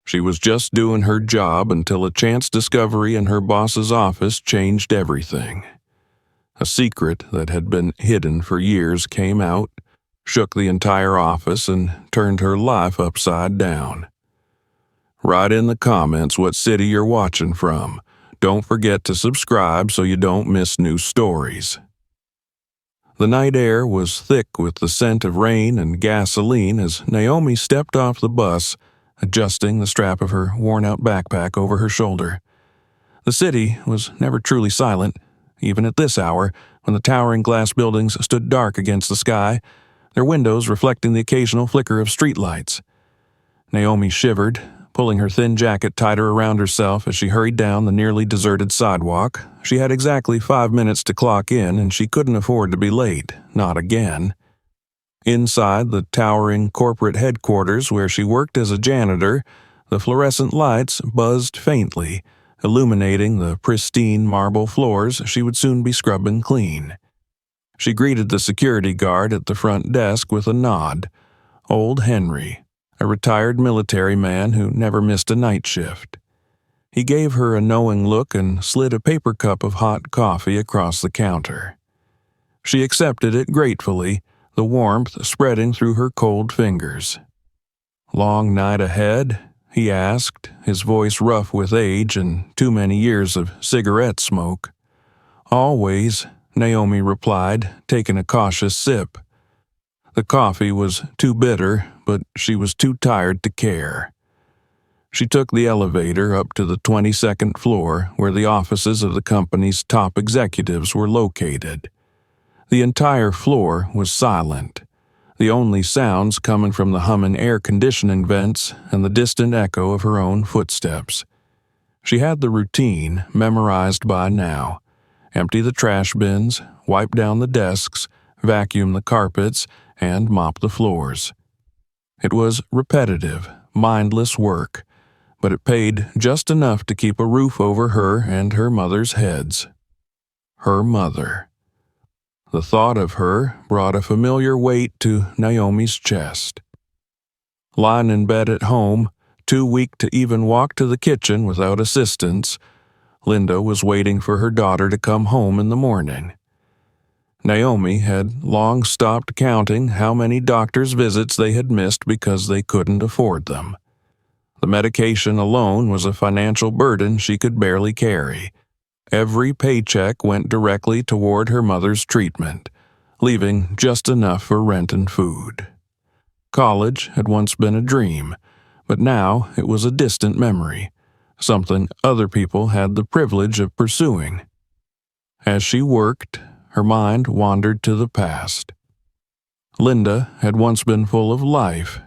She was just doing her job until a chance discovery in her boss's office changed everything. A secret that had been hidden for years came out, shook the entire office, and turned her life upside down. Write in the comments what city you're watching from. Don't forget to subscribe so you don't miss new stories. The night air was thick with the scent of rain and gasoline as Naomi stepped off the bus, adjusting the strap of her worn-out backpack over her shoulder. The city was never truly silent, even at this hour, when the towering glass buildings stood dark against the sky, their windows reflecting the occasional flicker of streetlights. Naomi shivered, pulling her thin jacket tighter around herself as she hurried down the nearly deserted sidewalk. She had exactly 5 minutes to clock in, and she couldn't afford to be late, not again. Inside the towering corporate headquarters where she worked as a janitor, the fluorescent lights buzzed faintly, illuminating the pristine marble floors she would soon be scrubbing clean. She greeted the security guard at the front desk with a nod. Old Henry, a retired military man who never missed a night shift. He gave her a knowing look and slid a paper cup of hot coffee across the counter. She accepted it gratefully, the warmth spreading through her cold fingers. "Long night ahead?" he asked, his voice rough with age and too many years of cigarette smoke. "Always," Naomi replied, taking a cautious sip. The coffee was too bitter, but she was too tired to care. She took the elevator up to the 22nd floor, where the offices of the company's top executives were located. The entire floor was silent, the only sounds coming from the humming air conditioning vents and the distant echo of her own footsteps. She had the routine memorized by now: empty the trash bins, wipe down the desks, vacuum the carpets, and mop the floors. It was repetitive, mindless work, but it paid just enough to keep a roof over her and her mother's heads. Her mother. The thought of her brought a familiar weight to Naomi's chest. Lying in bed at home, too weak to even walk to the kitchen without assistance, Linda was waiting for her daughter to come home in the morning. Naomi had long stopped counting how many doctor's visits they had missed because they couldn't afford them. The medication alone was a financial burden she could barely carry. Every paycheck went directly toward her mother's treatment, leaving just enough for rent and food. College had once been a dream, but now it was a distant memory, something other people had the privilege of pursuing. As she worked, her mind wandered to the past. Linda had once been full of life,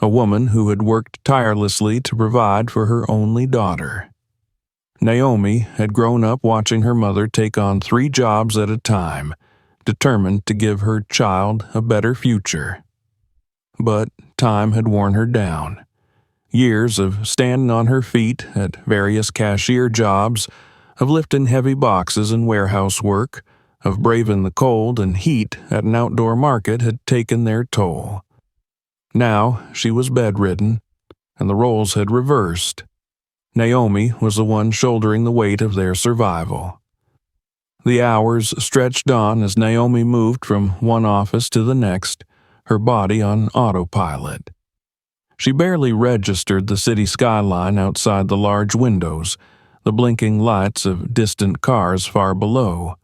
a woman who had worked tirelessly to provide for her only daughter. Naomi had grown up watching her mother take on 3 jobs at a time, determined to give her child a better future. But time had worn her down. Years of standing on her feet at various cashier jobs, of lifting heavy boxes and warehouse work, of braving the cold and heat at an outdoor market had taken their toll. Now she was bedridden, and the roles had reversed. Naomi was the one shouldering the weight of their survival. The hours stretched on as Naomi moved from one office to the next, her body on autopilot. She barely registered the city skyline outside the large windows, the blinking lights of distant cars far below.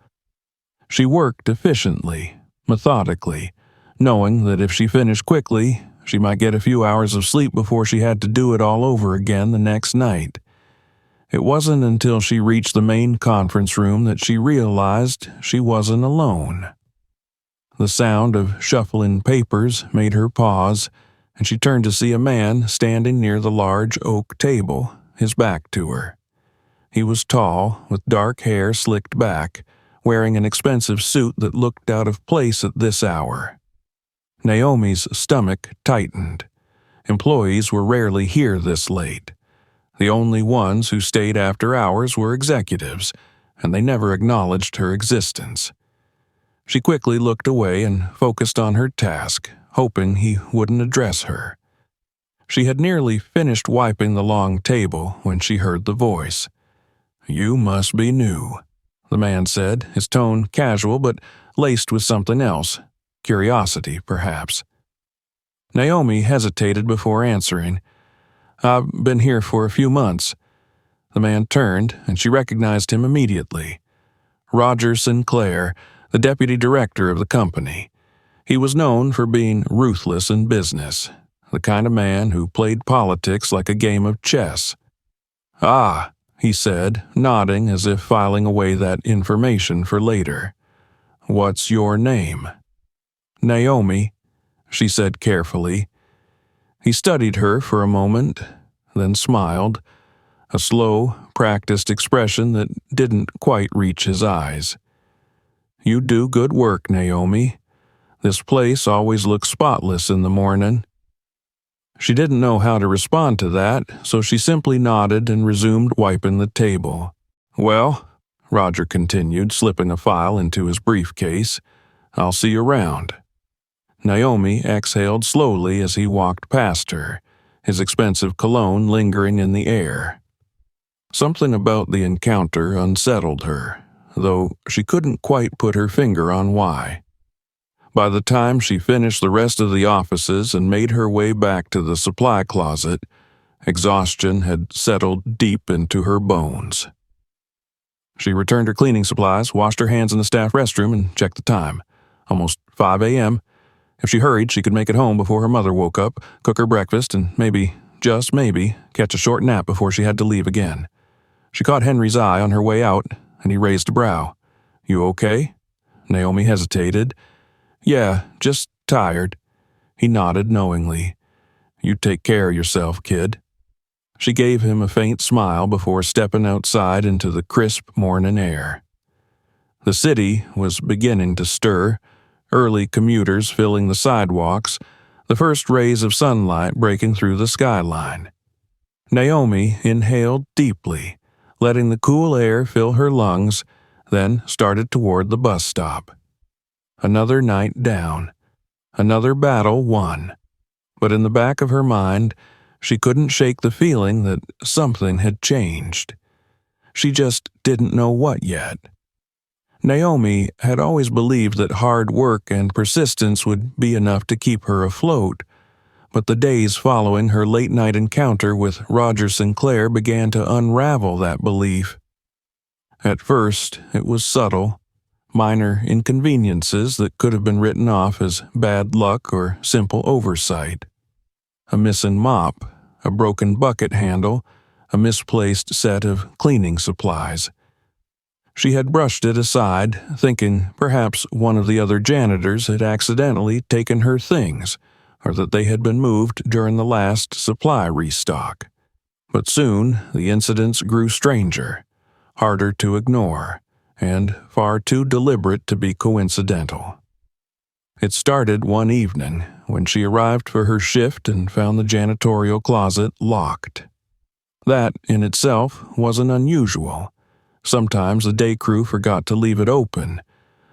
She worked efficiently, methodically, knowing that if she finished quickly, she might get a few hours of sleep before she had to do it all over again the next night. It wasn't until she reached the main conference room that she realized she wasn't alone. The sound of shuffling papers made her pause, and she turned to see a man standing near the large oak table, his back to her. He was tall, with dark hair slicked back, wearing an expensive suit that looked out of place at this hour. Naomi's stomach tightened. Employees were rarely here this late. The only ones who stayed after hours were executives, and they never acknowledged her existence. She quickly looked away and focused on her task, hoping he wouldn't address her. She had nearly finished wiping the long table when she heard the voice. "You must be new," the man said, his tone casual but laced with something else, curiosity, perhaps. Naomi hesitated before answering. "I've been here for a few months." The man turned, and she recognized him immediately. Roger Sinclair, the deputy director of the company. He was known for being ruthless in business, the kind of man who played politics like a game of chess. "Ah," he said, nodding as if filing away that information for later. "What's your name?" "Naomi," she said carefully. He studied her for a moment, then smiled, a slow, practiced expression that didn't quite reach his eyes. "You do good work, Naomi. This place always looks spotless in the morning." She didn't know how to respond to that, so she simply nodded and resumed wiping the table. "Well," Roger continued, slipping a file into his briefcase, "I'll see you around." Naomi exhaled slowly as he walked past her, his expensive cologne lingering in the air. Something about the encounter unsettled her, though she couldn't quite put her finger on why. By the time she finished the rest of the offices and made her way back to the supply closet, exhaustion had settled deep into her bones. She returned her cleaning supplies, washed her hands in the staff restroom, and checked the time. Almost 5 a.m. If she hurried, she could make it home before her mother woke up, cook her breakfast, and maybe, just maybe, catch a short nap before she had to leave again. She caught Henry's eye on her way out, and he raised a brow. "You okay?" Naomi hesitated. "Yeah, just tired." He nodded knowingly. "You take care of yourself, kid." She gave him a faint smile before stepping outside into the crisp morning air. The city was beginning to stir, early commuters filling the sidewalks, the first rays of sunlight breaking through the skyline. Naomi inhaled deeply, letting the cool air fill her lungs, then started toward the bus stop. Another night down, another battle won, but in the back of her mind, she couldn't shake the feeling that something had changed. She just didn't know what yet. Naomi had always believed that hard work and persistence would be enough to keep her afloat, but the days following her late-night encounter with Roger Sinclair began to unravel that belief. At first, it was subtle, minor inconveniences that could have been written off as bad luck or simple oversight. A missing mop, a broken bucket handle, a misplaced set of cleaning supplies. She had brushed it aside, thinking perhaps one of the other janitors had accidentally taken her things, or that they had been moved during the last supply restock. But soon the incidents grew stranger, harder to ignore, and far too deliberate to be coincidental. It started one evening when she arrived for her shift and found the janitorial closet locked. That, in itself, wasn't unusual. Sometimes the day crew forgot to leave it open,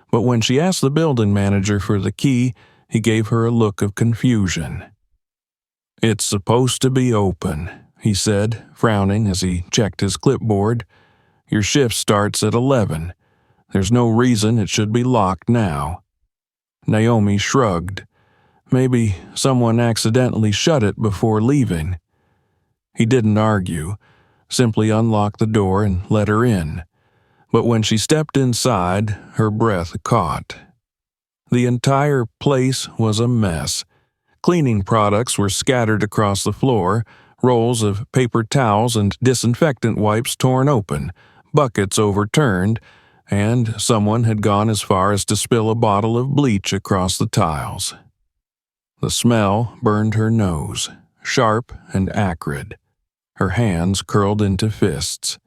but when she asked the building manager for the key, he gave her a look of confusion. "It's supposed to be open," he said, frowning as he checked his clipboard. "Your shift starts at 11. There's no reason it should be locked now." Naomi shrugged. Maybe someone accidentally shut it before leaving. He didn't argue, simply unlocked the door and let her in. But when she stepped inside, her breath caught. The entire place was a mess. Cleaning products were scattered across the floor, rolls of paper towels and disinfectant wipes torn open, buckets overturned, and someone had gone as far as to spill a bottle of bleach across the tiles. The smell burned her nose, sharp and acrid. Her hands curled into fists.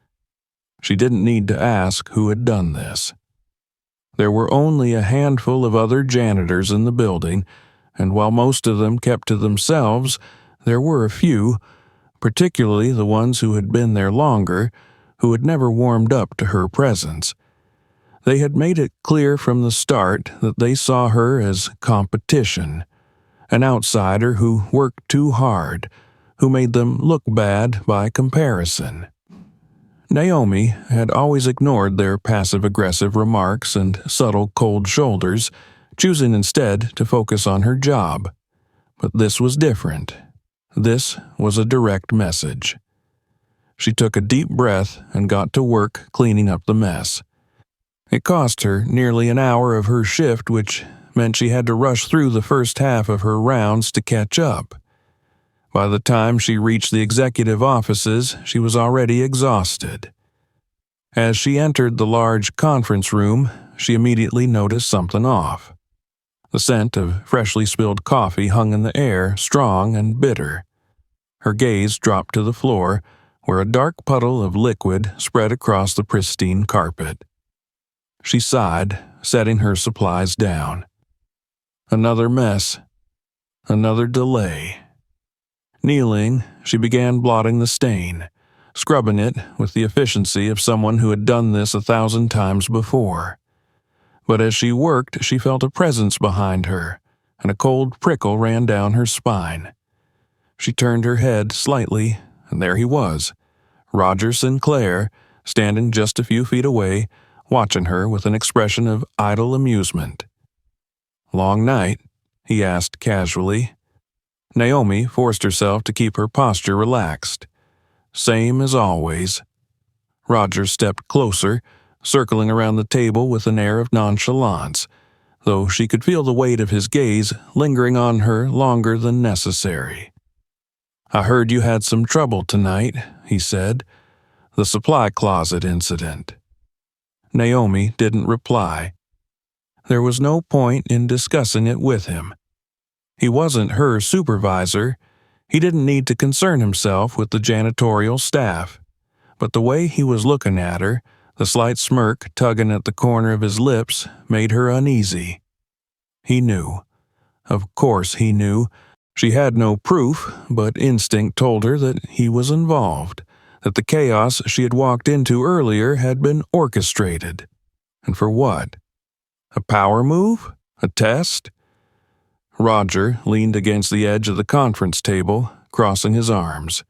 She didn't need to ask who had done this. There were only a handful of other janitors in the building, and while most of them kept to themselves, there were a few, particularly the ones who had been there longer, who had never warmed up to her presence. They had made it clear from the start that they saw her as competition, an outsider who worked too hard, who made them look bad by comparison. Naomi had always ignored their passive-aggressive remarks and subtle cold shoulders, choosing instead to focus on her job. But this was different. This was a direct message. She took a deep breath and got to work cleaning up the mess. It cost her nearly an hour of her shift, which meant she had to rush through the first half of her rounds to catch up. By the time she reached the executive offices, she was already exhausted. As she entered the large conference room, she immediately noticed something off. The scent of freshly spilled coffee hung in the air, strong and bitter. Her gaze dropped to the floor, where a dark puddle of liquid spread across the pristine carpet. She sighed, setting her supplies down. Another mess. Another delay. Kneeling, she began blotting the stain, scrubbing it with the efficiency of someone who had done this 1,000 times before. But as she worked, she felt a presence behind her, and a cold prickle ran down her spine. She turned her head slightly, and there he was, Roger Sinclair, standing just a few feet away, watching her with an expression of idle amusement. "Long night?" he asked casually. Naomi forced herself to keep her posture relaxed. "Same as always." Roger stepped closer, circling around the table with an air of nonchalance, though she could feel the weight of his gaze lingering on her longer than necessary. "I heard you had some trouble tonight," he said. "The supply closet incident." Naomi didn't reply. There was no point in discussing it with him. He wasn't her supervisor. He didn't need to concern himself with the janitorial staff. But the way he was looking at her, the slight smirk tugging at the corner of his lips, made her uneasy. He knew. Of course he knew. She had no proof, but instinct told her that he was involved, that the chaos she had walked into earlier had been orchestrated. And for what? A power move? A test? Roger leaned against the edge of the conference table, crossing his arms.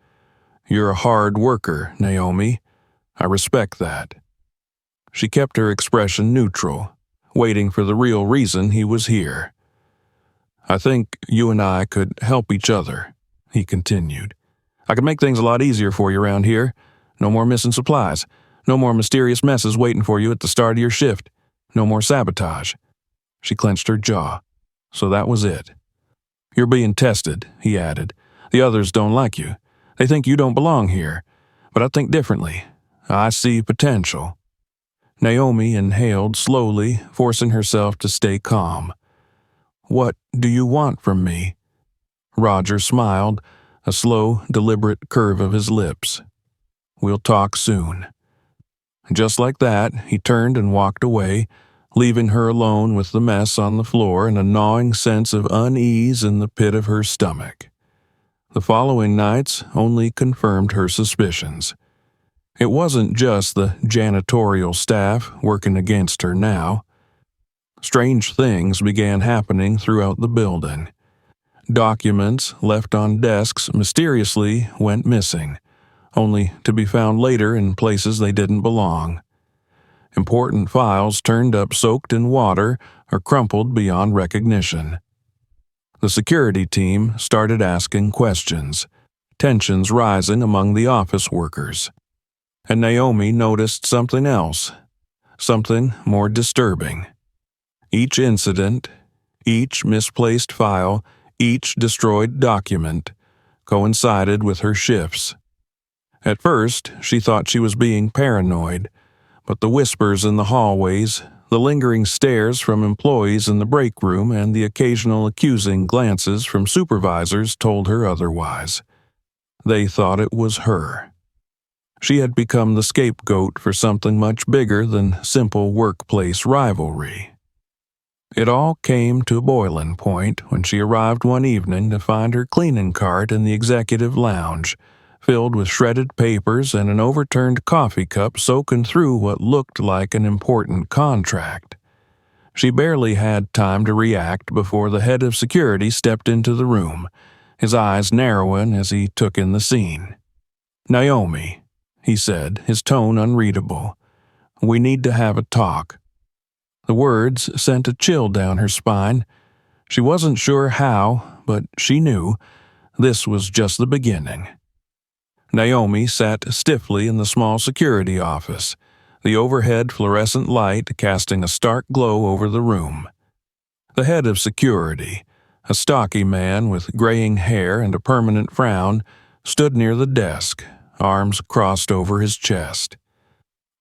"You're a hard worker, Naomi. I respect that." She kept her expression neutral, waiting for the real reason he was here. "I think you and I could help each other," he continued. "I could make things a lot easier for you around here. No more missing supplies. No more mysterious messes waiting for you at the start of your shift. No more sabotage." She clenched her jaw. So that was it. "You're being tested," he added. "The others don't like you. They think you don't belong here. But I think differently. I see potential." Naomi inhaled slowly, forcing herself to stay calm. "What do you want from me?" Roger smiled, a slow, deliberate curve of his lips. "We'll talk soon." Just like that, he turned and walked away, leaving her alone with the mess on the floor and a gnawing sense of unease in the pit of her stomach. The following nights only confirmed her suspicions. It wasn't just the janitorial staff working against her now. Strange things began happening throughout the building. Documents left on desks mysteriously went missing, only to be found later in places they didn't belong. Important files turned up soaked in water or crumpled beyond recognition. The security team started asking questions, tensions rising among the office workers. And Naomi noticed something else, something more disturbing. Each incident, each misplaced file, each destroyed document coincided with her shifts. At first, she thought she was being paranoid, but the whispers in the hallways, the lingering stares from employees in the break room, and the occasional accusing glances from supervisors told her otherwise. They thought it was her. She had become the scapegoat for something much bigger than simple workplace rivalry. It all came to a boiling point when she arrived one evening to find her cleaning cart in the executive lounge, filled with shredded papers and an overturned coffee cup soaking through what looked like an important contract. She barely had time to react before the head of security stepped into the room, his eyes narrowing as he took in the scene. "Naomi," he said, his tone unreadable. "We need to have a talk." The words sent a chill down her spine. She wasn't sure how, but she knew this was just the beginning. Naomi sat stiffly in the small security office, the overhead fluorescent light casting a stark glow over the room. The head of security, a stocky man with graying hair and a permanent frown, stood near the desk, arms crossed over his chest.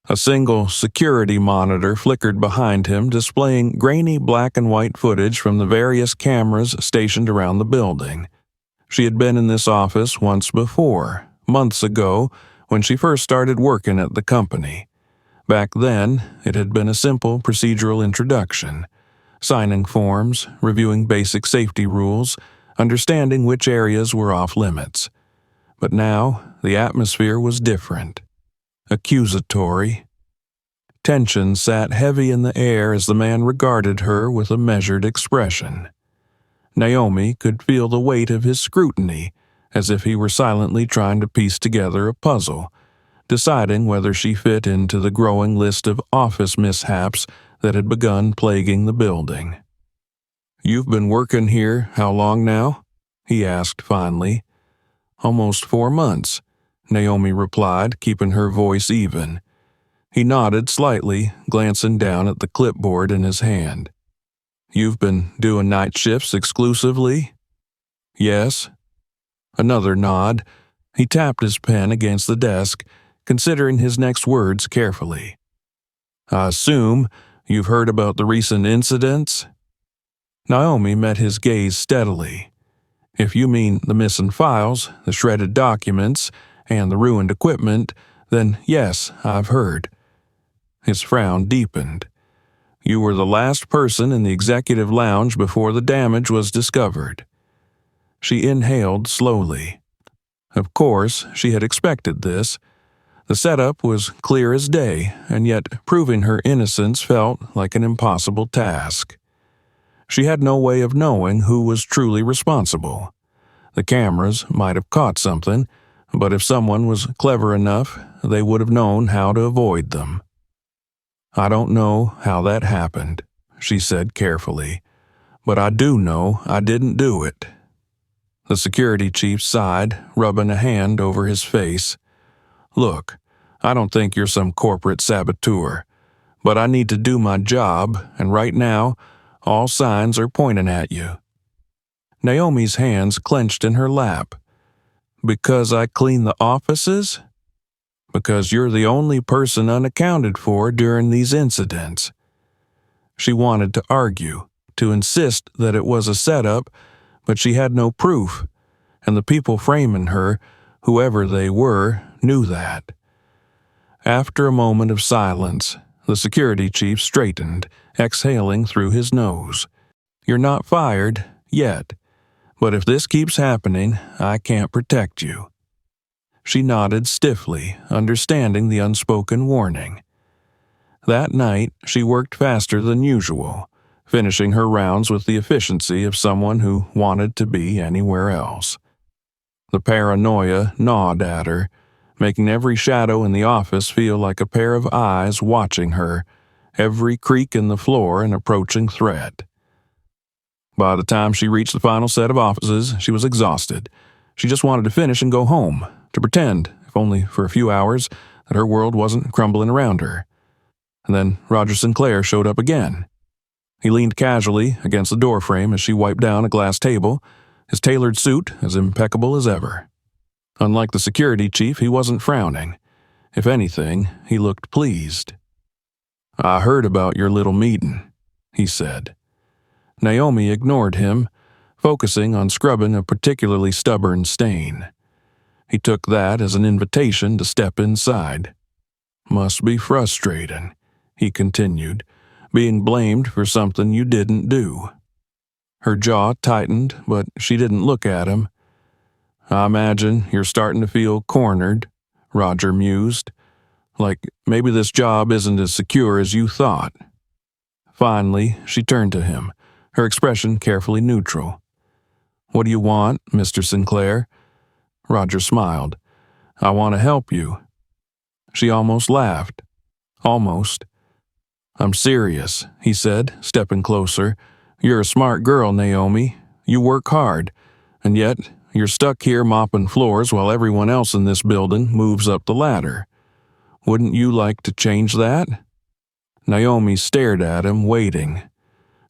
A single security monitor flickered behind him, displaying grainy black and white footage from the various cameras stationed around the building. She had been in this office once before, months ago, when she first started working at the company. Back then, it had been a simple procedural introduction, signing forms, reviewing basic safety rules, understanding which areas were off limits. But now, the atmosphere was different. Accusatory. Tension sat heavy in the air as the man regarded her with a measured expression. Naomi could feel the weight of his scrutiny, as if he were silently trying to piece together a puzzle, deciding whether she fit into the growing list of office mishaps that had begun plaguing the building. "You've been working here how long now?" he asked finally. "Almost 4 months," Naomi replied, keeping her voice even. He nodded slightly, glancing down at the clipboard in his hand. "You've been doing night shifts exclusively?" "Yes." Another nod. He tapped his pen against the desk, considering his next words carefully. "I assume you've heard about the recent incidents?" Naomi met his gaze steadily. "If you mean the missing files, the shredded documents, and the ruined equipment, then yes, I've heard." His frown deepened. "You were the last person in the executive lounge before the damage was discovered." She inhaled slowly. Of course, she had expected this. The setup was clear as day, and yet proving her innocence felt like an impossible task. She had no way of knowing who was truly responsible. The cameras might have caught something, but if someone was clever enough, they would have known how to avoid them. "I don't know how that happened," she said carefully, "but I do know I didn't do it." The security chief sighed, rubbing a hand over his face. "Look, I don't think you're some corporate saboteur, but I need to do my job, and right now, all signs are pointing at you." Naomi's hands clenched in her lap. "Because I clean the offices?" "Because you're the only person unaccounted for during these incidents." She wanted to argue, to insist that it was a setup, but she had no proof, and the people framing her, whoever they were, knew that. After a moment of silence, the security chief straightened, exhaling through his nose. "You're not fired, yet, but if this keeps happening, I can't protect you." She nodded stiffly, understanding the unspoken warning. That night, she worked faster than usual, finishing her rounds with the efficiency of someone who wanted to be anywhere else. The paranoia gnawed at her, making every shadow in the office feel like a pair of eyes watching her, every creak in the floor an approaching threat. By the time she reached the final set of offices, she was exhausted. She just wanted to finish and go home, to pretend, if only for a few hours, that her world wasn't crumbling around her. And then Roger Sinclair showed up again. He leaned casually against the doorframe as she wiped down a glass table, his tailored suit as impeccable as ever. Unlike the security chief, he wasn't frowning. If anything, he looked pleased. "I heard about your little meeting," he said. Naomi ignored him, focusing on scrubbing a particularly stubborn stain. He took that as an invitation to step inside. "Must be frustrating," he continued, "being blamed for something you didn't do." Her jaw tightened, but she didn't look at him. "I imagine you're starting to feel cornered," Roger mused. "Like maybe this job isn't as secure as you thought." Finally, she turned to him, her expression carefully neutral. "What do you want, Mr. Sinclair?" Roger smiled. "I want to help you." She almost laughed. Almost. "I'm serious," he said, stepping closer. "You're a smart girl, Naomi. You work hard, and yet you're stuck here mopping floors while everyone else in this building moves up the ladder. Wouldn't you like to change that?" Naomi stared at him, waiting.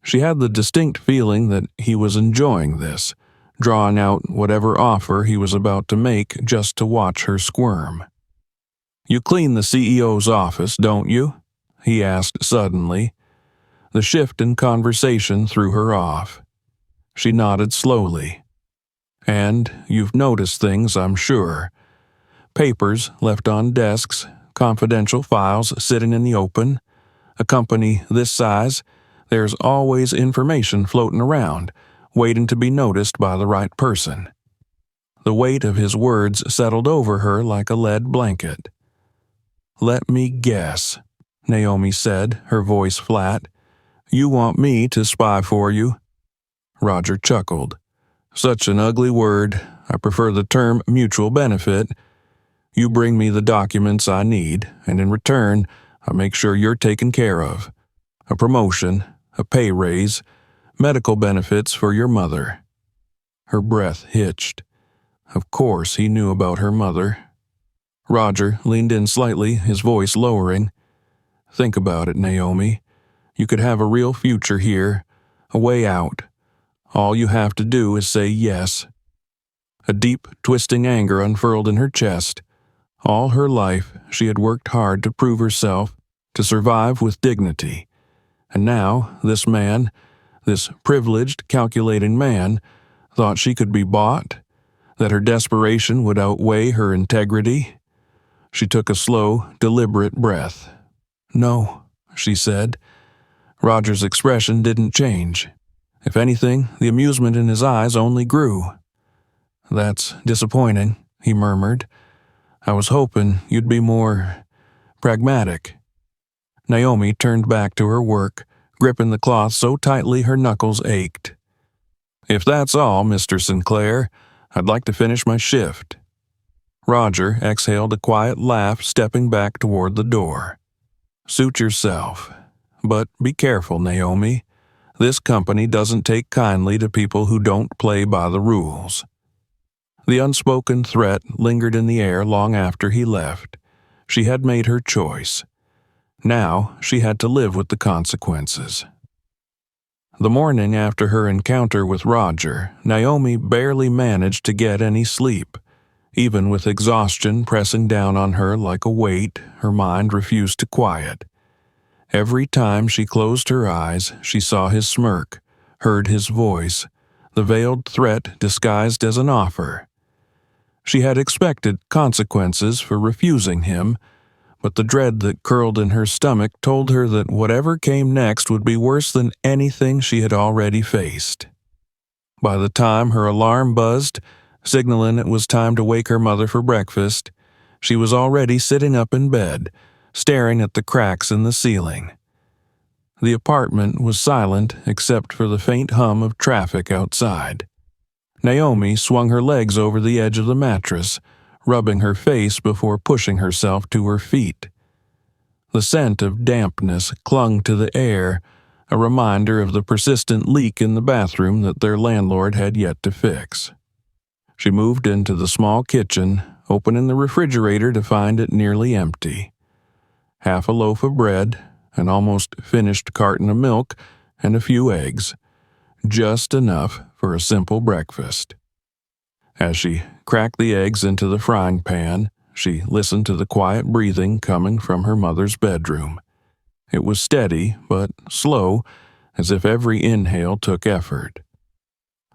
She had the distinct feeling that he was enjoying this, drawing out whatever offer he was about to make just to watch her squirm. "You clean the CEO's office, don't you?" he asked suddenly. The shift in conversation threw her off. She nodded slowly. "And you've noticed things, I'm sure. Papers left on desks, confidential files sitting in the open. A company this size, there's always information floating around, waiting to be noticed by the right person." The weight of his words settled over her like a lead blanket. "Let me guess," Naomi said, her voice flat. "You want me to spy for you?" Roger chuckled. "Such an ugly word. I prefer the term mutual benefit. You bring me the documents I need, and in return, I make sure you're taken care of. A promotion, a pay raise, medical benefits for your mother." Her breath hitched. Of course he knew about her mother. Roger leaned in slightly, his voice lowering. "Think about it, Naomi. You could have a real future here, a way out. All you have to do is say yes." A deep, twisting anger unfurled in her chest. All her life, she had worked hard to prove herself, to survive with dignity. And now, this man, this privileged, calculating man, thought she could be bought, that her desperation would outweigh her integrity. She took a slow, deliberate breath. "No," she said. Roger's expression didn't change. If anything, the amusement in his eyes only grew. "That's disappointing," he murmured. "I was hoping you'd be more pragmatic." Naomi turned back to her work, gripping the cloth so tightly her knuckles ached. "If that's all, Mr. Sinclair, I'd like to finish my shift." Roger exhaled a quiet laugh, stepping back toward the door. "Suit yourself. But be careful, Naomi. This company doesn't take kindly to people who don't play by the rules." The unspoken threat lingered in the air long after he left. She had made her choice. Now she had to live with the consequences. The morning after her encounter with Roger, Naomi barely managed to get any sleep. Even with exhaustion pressing down on her like a weight, her mind refused to quiet. Every time she closed her eyes, she saw his smirk, heard his voice, the veiled threat disguised as an offer. She had expected consequences for refusing him, but the dread that curled in her stomach told her that whatever came next would be worse than anything she had already faced. By the time her alarm buzzed, signaling it was time to wake her mother for breakfast, she was already sitting up in bed, staring at the cracks in the ceiling. The apartment was silent except for the faint hum of traffic outside. Naomi swung her legs over the edge of the mattress, rubbing her face before pushing herself to her feet. The scent of dampness clung to the air, a reminder of the persistent leak in the bathroom that their landlord had yet to fix. She moved into the small kitchen, opening the refrigerator to find it nearly empty. Half a loaf of bread, an almost finished carton of milk, and a few eggs. Just enough for a simple breakfast. As she cracked the eggs into the frying pan, she listened to the quiet breathing coming from her mother's bedroom. It was steady, but slow, as if every inhale took effort.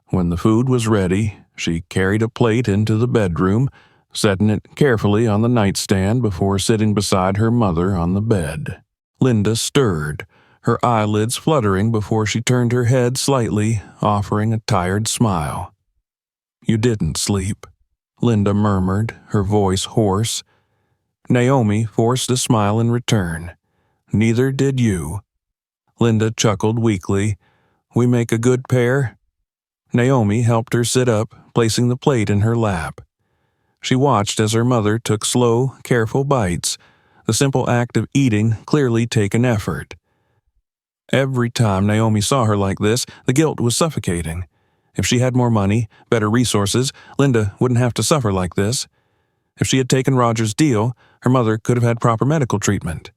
When the food was ready, she carried a plate into the bedroom, setting it carefully on the nightstand before sitting beside her mother on the bed. Linda stirred, her eyelids fluttering before she turned her head slightly, offering a tired smile. "You didn't sleep," Linda murmured, her voice hoarse. Naomi forced a smile in return. "Neither did you." Linda chuckled weakly. "We make a good pair?" Naomi helped her sit up, placing the plate in her lap. She watched as her mother took slow, careful bites, the simple act of eating clearly taking effort. Every time Naomi saw her like this, the guilt was suffocating. If she had more money, better resources, Linda wouldn't have to suffer like this. If she had taken Roger's deal, her mother could have had proper medical treatment.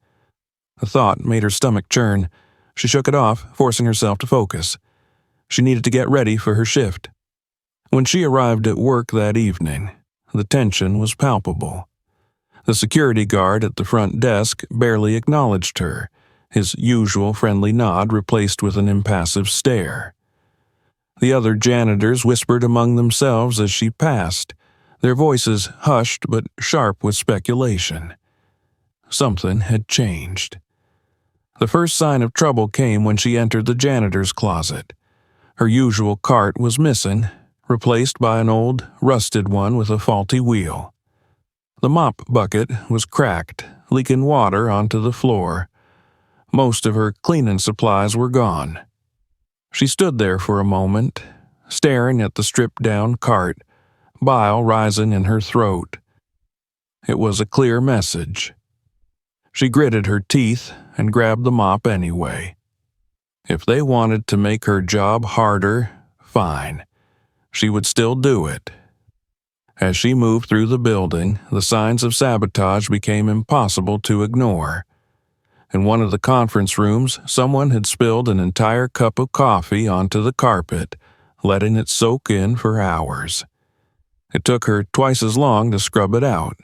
The thought made her stomach churn. She shook it off, forcing herself to focus. She needed to get ready for her shift. When she arrived at work that evening, the tension was palpable. The security guard at the front desk barely acknowledged her, his usual friendly nod replaced with an impassive stare. The other janitors whispered among themselves as she passed, their voices hushed but sharp with speculation. Something had changed. The first sign of trouble came when she entered the janitor's closet. Her usual cart was missing, replaced by an old, rusted one with a faulty wheel. The mop bucket was cracked, leaking water onto the floor. Most of her cleaning supplies were gone. She stood there for a moment, staring at the stripped-down cart, bile rising in her throat. It was a clear message. She gritted her teeth and grabbed the mop anyway. If they wanted to make her job harder, fine. She would still do it. As she moved through the building, the signs of sabotage became impossible to ignore. In one of the conference rooms, someone had spilled an entire cup of coffee onto the carpet, letting it soak in for hours. It took her twice as long to scrub it out.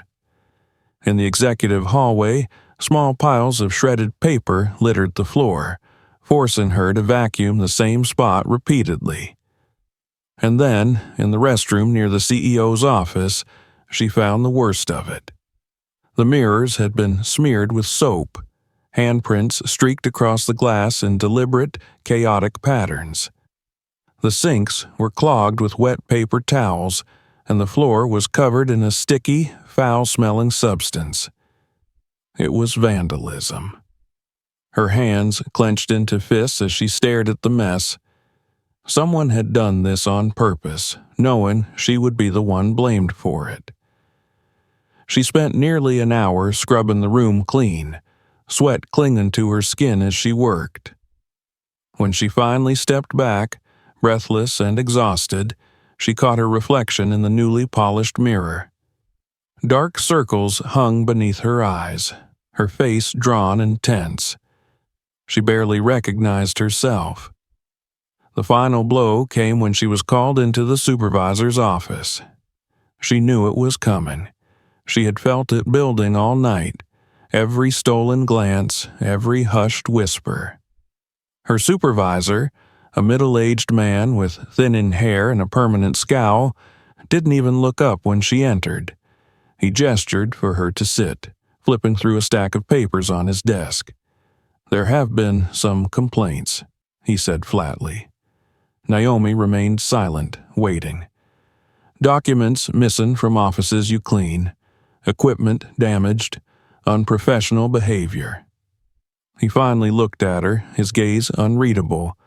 In the executive hallway, small piles of shredded paper littered the floor, forcing her to vacuum the same spot repeatedly. And then, in the restroom near the CEO's office, she found the worst of it. The mirrors had been smeared with soap. Handprints streaked across the glass in deliberate, chaotic patterns. The sinks were clogged with wet paper towels, and the floor was covered in a sticky, foul-smelling substance. It was vandalism. Her hands clenched into fists as she stared at the mess. Someone had done this on purpose, knowing she would be the one blamed for it. She spent nearly an hour scrubbing the room clean, sweat clinging to her skin as she worked. When she finally stepped back, breathless and exhausted, she caught her reflection in the newly polished mirror. Dark circles hung beneath her eyes, her face drawn and tense. She barely recognized herself. The final blow came when she was called into the supervisor's office. She knew it was coming. She had felt it building all night, every stolen glance, every hushed whisper. Her supervisor, a middle-aged man with thinning hair and a permanent scowl, didn't even look up when she entered. He gestured for her to sit, flipping through a stack of papers on his desk. "There have been some complaints," he said flatly. Naomi remained silent, waiting. Documents missing from offices you clean, equipment damaged, unprofessional behavior. He finally looked at her, his gaze unreadable.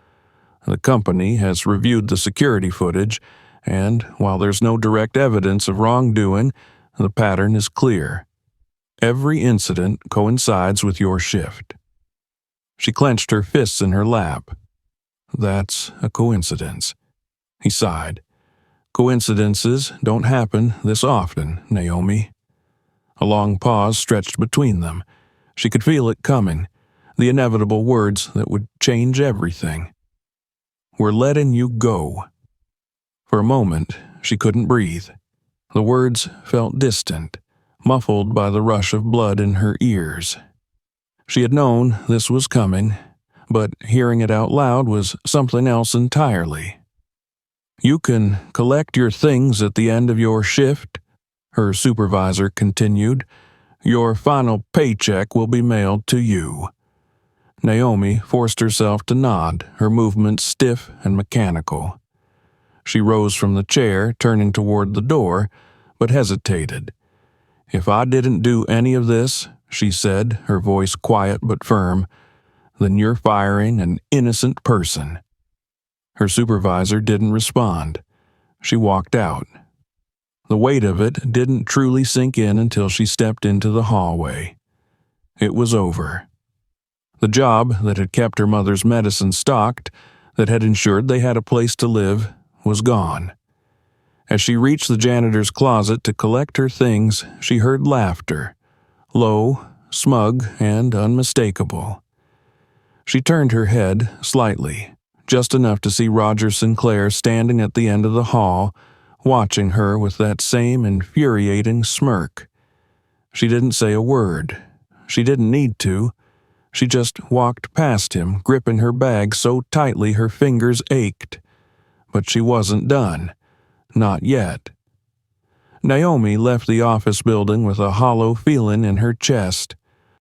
The company has reviewed the security footage, and while there's no direct evidence of wrongdoing, the pattern is clear. Every incident coincides with your shift. She clenched her fists in her lap. "That's a coincidence," he sighed. "Coincidences don't happen this often, Naomi." A long pause stretched between them. She could feel it coming, the inevitable words that would change everything. "We're letting you go." For a moment, she couldn't breathe. The words felt distant, muffled by the rush of blood in her ears. She had known this was coming, but hearing it out loud was something else entirely. "You can collect your things at the end of your shift," her supervisor continued. "Your final paycheck will be mailed to you." Naomi forced herself to nod, her movements stiff and mechanical. She rose from the chair, turning toward the door, but hesitated. "If I didn't do any of this," she said, her voice quiet but firm, "then you're firing an innocent person." Her supervisor didn't respond. She walked out. The weight of it didn't truly sink in until she stepped into the hallway. It was over. The job that had kept her mother's medicine stocked, that had ensured they had a place to live, was gone. As she reached the janitor's closet to collect her things, she heard laughter, low, smug, and unmistakable. She turned her head slightly, just enough to see Roger Sinclair standing at the end of the hall, watching her with that same infuriating smirk. She didn't say a word. She didn't need to. She just walked past him, gripping her bag so tightly her fingers ached. But she wasn't done. Not yet. Naomi left the office building with a hollow feeling in her chest.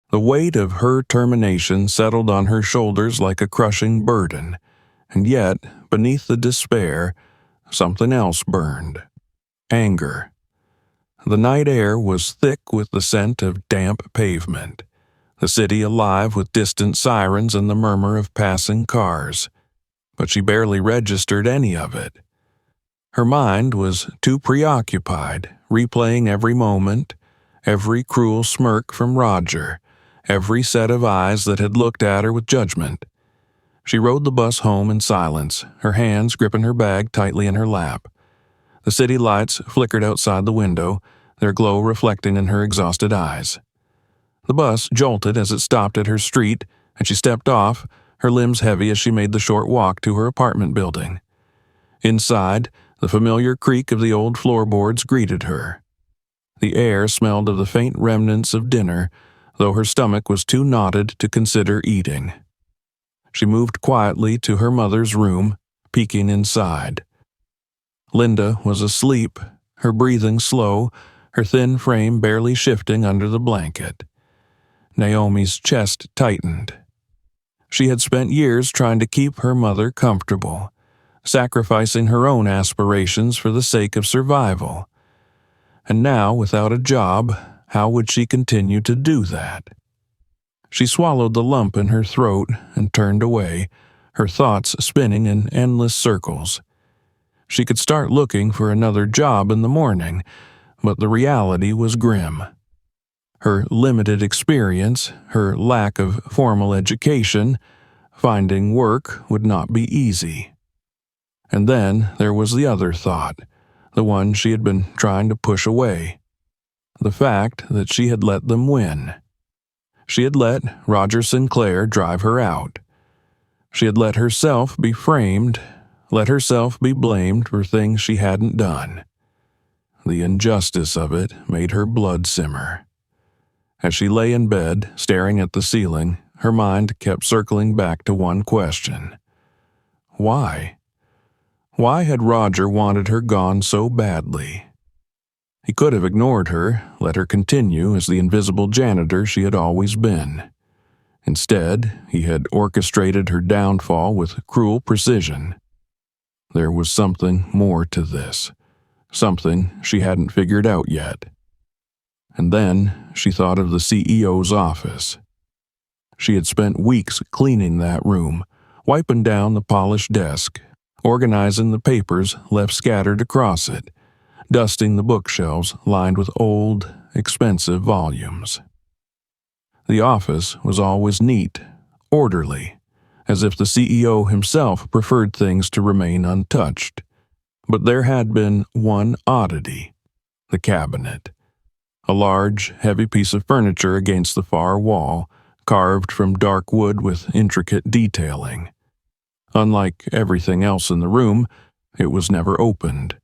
The weight of her termination settled on her shoulders like a crushing burden, and yet, beneath the despair, something else burned. Anger. The night air was thick with the scent of damp pavement, the city alive with distant sirens and the murmur of passing cars. But she barely registered any of it. Her mind was too preoccupied, replaying every moment, every cruel smirk from Roger, every set of eyes that had looked at her with judgment. She rode the bus home in silence, her hands gripping her bag tightly in her lap. The city lights flickered outside the window, their glow reflecting in her exhausted eyes. The bus jolted as it stopped at her street, and she stepped off, her limbs heavy as she made the short walk to her apartment building. Inside, the familiar creak of the old floorboards greeted her. The air smelled of the faint remnants of dinner, though her stomach was too knotted to consider eating. She moved quietly to her mother's room, peeking inside. Linda was asleep, her breathing slow, her thin frame barely shifting under the blanket. Naomi's chest tightened. She had spent years trying to keep her mother comfortable, sacrificing her own aspirations for the sake of survival. And now, without a job, how would she continue to do that? She swallowed the lump in her throat and turned away, her thoughts spinning in endless circles. She could start looking for another job in the morning, but the reality was grim. Her limited experience, her lack of formal education, finding work would not be easy. And then there was the other thought, the one she had been trying to push away. The fact that she had let them win. She had let Roger Sinclair drive her out. She had let herself be framed, let herself be blamed for things she hadn't done. The injustice of it made her blood simmer. As she lay in bed, staring at the ceiling, her mind kept circling back to one question. Why? Why had Roger wanted her gone so badly? He could have ignored her, let her continue as the invisible janitor she had always been. Instead, he had orchestrated her downfall with cruel precision. There was something more to this, something she hadn't figured out yet. And then she thought of the CEO's office. She had spent weeks cleaning that room, wiping down the polished desk, organizing the papers left scattered across it, dusting the bookshelves lined with old, expensive volumes. The office was always neat, orderly, as if the CEO himself preferred things to remain untouched. But there had been one oddity: the cabinet. A large, heavy piece of furniture against the far wall, carved from dark wood with intricate detailing. Unlike everything else in the room, it was never opened.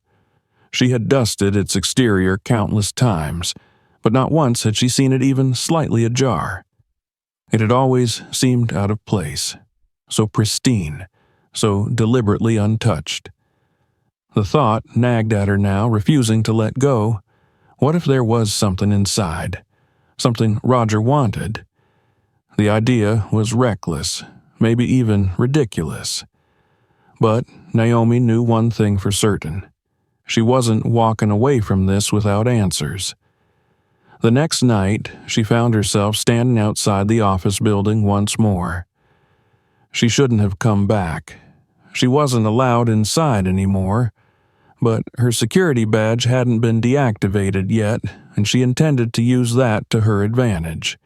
She had dusted its exterior countless times, but not once had she seen it even slightly ajar. It had always seemed out of place, so pristine, so deliberately untouched. The thought nagged at her now, refusing to let go. What if there was something inside? Something Roger wanted? The idea was reckless, maybe even ridiculous. But Naomi knew one thing for certain. She wasn't walking away from this without answers. The next night, she found herself standing outside the office building once more. She shouldn't have come back. She wasn't allowed inside anymore, but her security badge hadn't been deactivated yet, and she intended to use that to her advantage.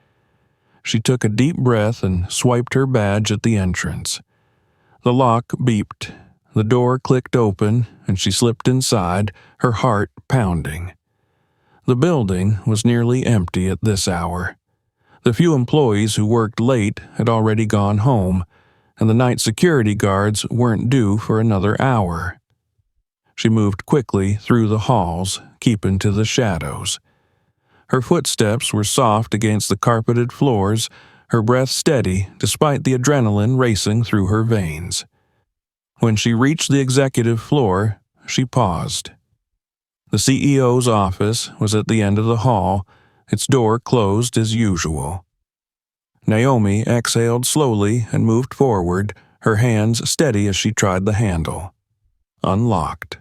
She took a deep breath and swiped her badge at the entrance. The lock beeped. The door clicked open, and she slipped inside, her heart pounding. The building was nearly empty at this hour. The few employees who worked late had already gone home, and the night security guards weren't due for another hour. She moved quickly through the halls, keeping to the shadows. Her footsteps were soft against the carpeted floors, her breath steady despite the adrenaline racing through her veins. When she reached the executive floor, she paused. The CEO's office was at the end of the hall, its door closed as usual. Naomi exhaled slowly and moved forward, her hands steady as she tried the handle. Unlocked.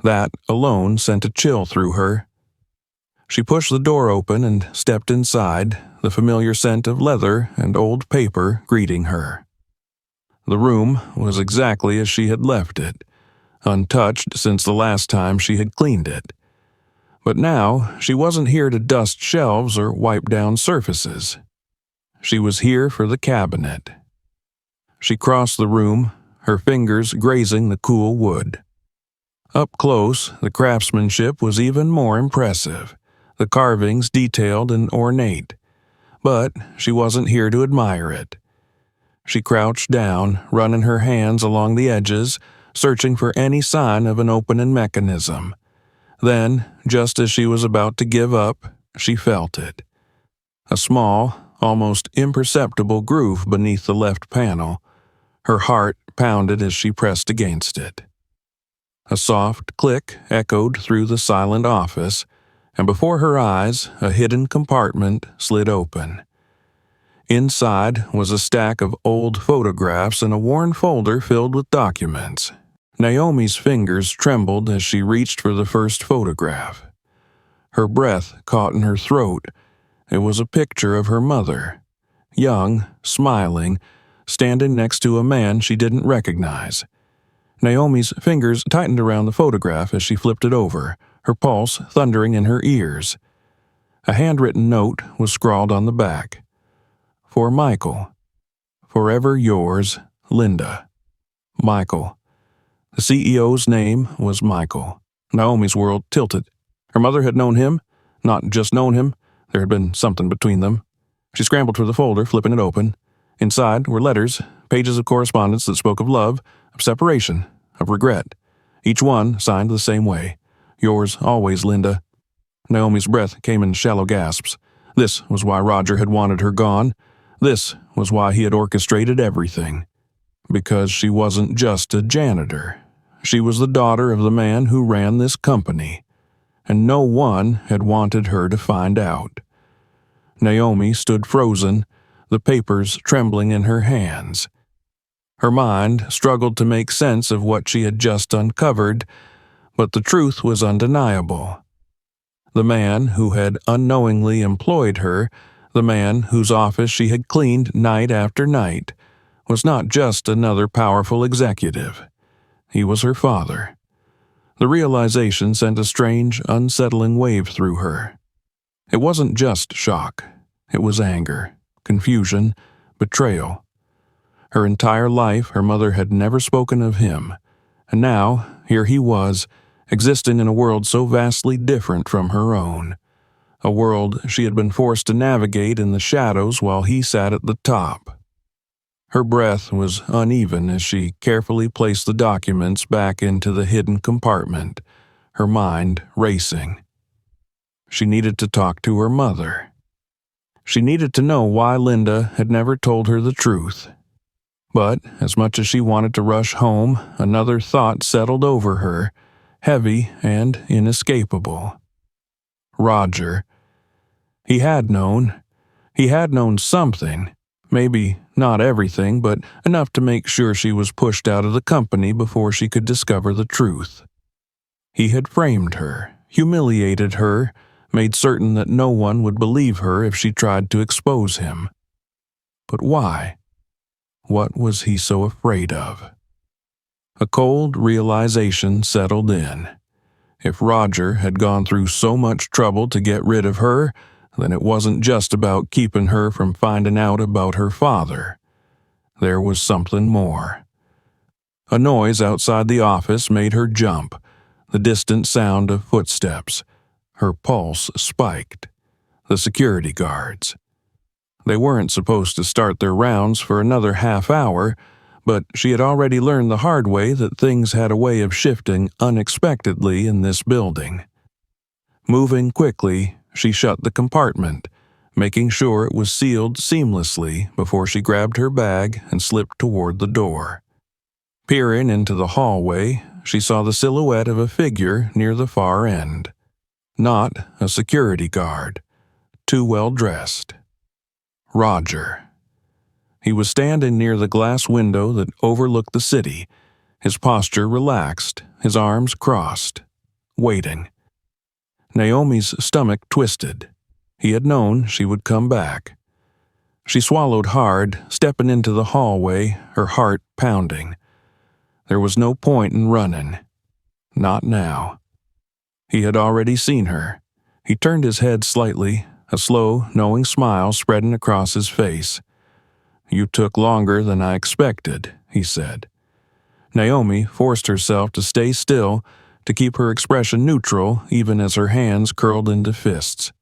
That alone sent a chill through her. She pushed the door open and stepped inside, the familiar scent of leather and old paper greeting her. The room was exactly as she had left it, untouched since the last time she had cleaned it. But now she wasn't here to dust shelves or wipe down surfaces. She was here for the cabinet. She crossed the room, her fingers grazing the cool wood. Up close, the craftsmanship was even more impressive, the carvings detailed and ornate. But she wasn't here to admire it. She crouched down, running her hands along the edges, searching for any sign of an opening mechanism. Then, just as she was about to give up, she felt it. A small, almost imperceptible groove beneath the left panel. Her heart pounded as she pressed against it. A soft click echoed through the silent office, and before her eyes, a hidden compartment slid open. Inside was a stack of old photographs and a worn folder filled with documents. Naomi's fingers trembled as she reached for the first photograph. Her breath caught in her throat. It was a picture of her mother, young, smiling, standing next to a man she didn't recognize. Naomi's fingers tightened around the photograph as she flipped it over, her pulse thundering in her ears. A handwritten note was scrawled on the back. For Michael. Forever yours, Linda. Michael. The CEO's name was Michael. Naomi's world tilted. Her mother had known him, not just known him. There had been something between them. She scrambled for the folder, flipping it open. Inside were letters, pages of correspondence that spoke of love, of separation, of regret. Each one signed the same way. Yours always, Linda. Naomi's breath came in shallow gasps. This was why Roger had wanted her gone. This was why he had orchestrated everything. Because she wasn't just a janitor. She was the daughter of the man who ran this company. And no one had wanted her to find out. Naomi stood frozen, the papers trembling in her hands. Her mind struggled to make sense of what she had just uncovered, but the truth was undeniable. The man who had unknowingly employed her, the man whose office she had cleaned night after night, was not just another powerful executive. He was her father. The realization sent a strange, unsettling wave through her. It wasn't just shock. It was anger, confusion, betrayal. Her entire life, her mother had never spoken of him, and now, here he was, existing in a world so vastly different from her own. A world she had been forced to navigate in the shadows while he sat at the top. Her breath was uneven as she carefully placed the documents back into the hidden compartment, her mind racing. She needed to talk to her mother. She needed to know why Linda had never told her the truth. But as much as she wanted to rush home, another thought settled over her, heavy and inescapable. Roger. He had known. He had known something. Maybe not everything, but enough to make sure she was pushed out of the company before she could discover the truth. He had framed her, humiliated her, made certain that no one would believe her if she tried to expose him. But why? What was he so afraid of? A cold realization settled in. If Roger had gone through so much trouble to get rid of her, then it wasn't just about keeping her from finding out about her father. There was something more. A noise outside the office made her jump, the distant sound of footsteps. Her pulse spiked. The security guards. They weren't supposed to start their rounds for another half hour, but she had already learned the hard way that things had a way of shifting unexpectedly in this building. Moving quickly, she shut the compartment, making sure it was sealed seamlessly before she grabbed her bag and slipped toward the door. Peering into the hallway, she saw the silhouette of a figure near the far end. Not a security guard. Too well dressed. Roger. He was standing near the glass window that overlooked the city, his posture relaxed, his arms crossed, waiting. Naomi's stomach twisted. He had known she would come back. She swallowed hard, stepping into the hallway, her heart pounding. There was no point in running. Not now. He had already seen her. He turned his head slightly, a slow, knowing smile spreading across his face. "You took longer than I expected," he said. Naomi forced herself to stay still, to keep her expression neutral even as her hands curled into fists.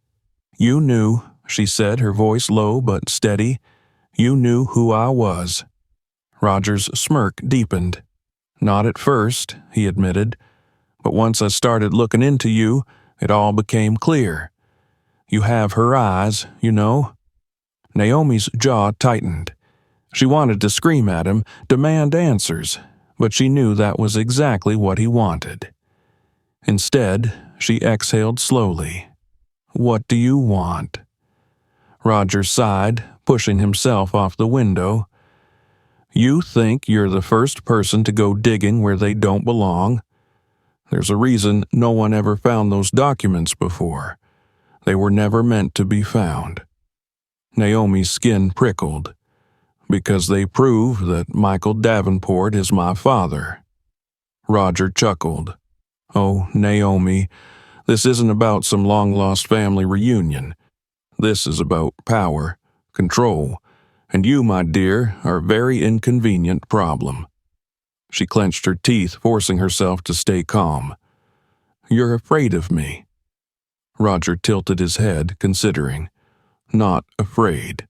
"You knew," she said, her voice low but steady. "You knew who I was." Roger's smirk deepened. "Not at first," he admitted. "But once I started looking into you, it all became clear. You have her eyes, you know." Naomi's jaw tightened. She wanted to scream at him, demand answers, but she knew that was exactly what he wanted. Instead, she exhaled slowly. "What do you want?" Roger sighed, pushing himself off the window. "You think you're the first person to go digging where they don't belong? There's a reason no one ever found those documents before. They were never meant to be found." Naomi's skin prickled. "Because they prove that Michael Davenport is my father." Roger chuckled. "Oh, Naomi, this isn't about some long-lost family reunion. This is about power, control, and you, my dear, are a very inconvenient problem." She clenched her teeth, forcing herself to stay calm. "You're afraid of me." Roger tilted his head, considering. Not afraid.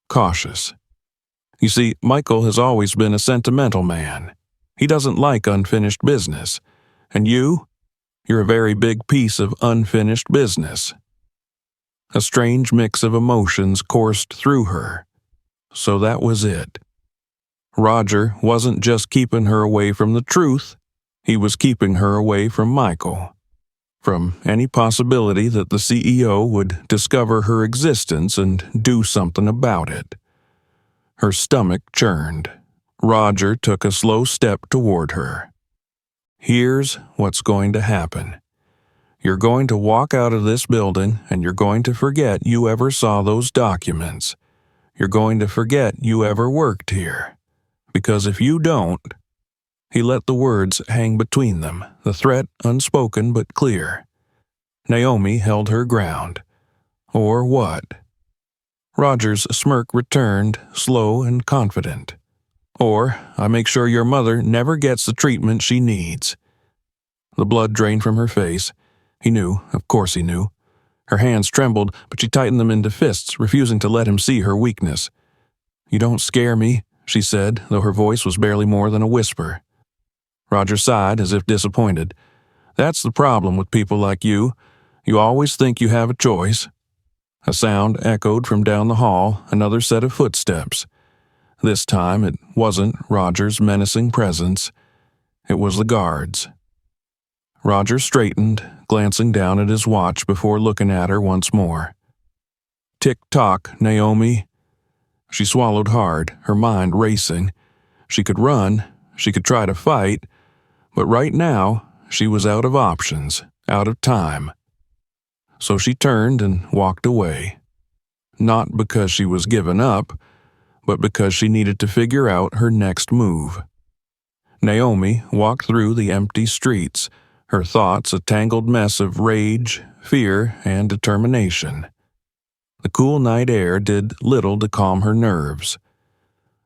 Cautious. You see, Michael has always been a sentimental man. He doesn't like unfinished business. And you're a very big piece of unfinished business. A strange mix of emotions coursed through her. So that was it. Roger wasn't just keeping her away from the truth, he was keeping her away from Michael. From any possibility that the CEO would discover her existence and do something about it. Her stomach churned. Roger took a slow step toward her. "Here's what's going to happen. You're going to walk out of this building and you're going to forget you ever saw those documents. You're going to forget you ever worked here. Because if you don't..." He let the words hang between them, the threat unspoken but clear. Naomi held her ground. Or what? Roger's smirk returned, slow and confident. "Or I make sure your mother never gets the treatment she needs." The blood drained from her face. He knew, of course he knew. Her hands trembled, but she tightened them into fists, refusing to let him see her weakness. "You don't scare me," she said, though her voice was barely more than a whisper. Roger sighed, as if disappointed. "That's the problem with people like you. You always think you have a choice." A sound echoed from down the hall, another set of footsteps. This time it wasn't Roger's menacing presence. It was the guards. Roger straightened, glancing down at his watch before looking at her once more. "Tick-tock, Naomi." She swallowed hard, her mind racing. She could run, she could try to fight, but right now she was out of options, out of time. So she turned and walked away. Not because she was giving up, but because she needed to figure out her next move. Naomi walked through the empty streets, her thoughts a tangled mess of rage, fear, and determination. The cool night air did little to calm her nerves.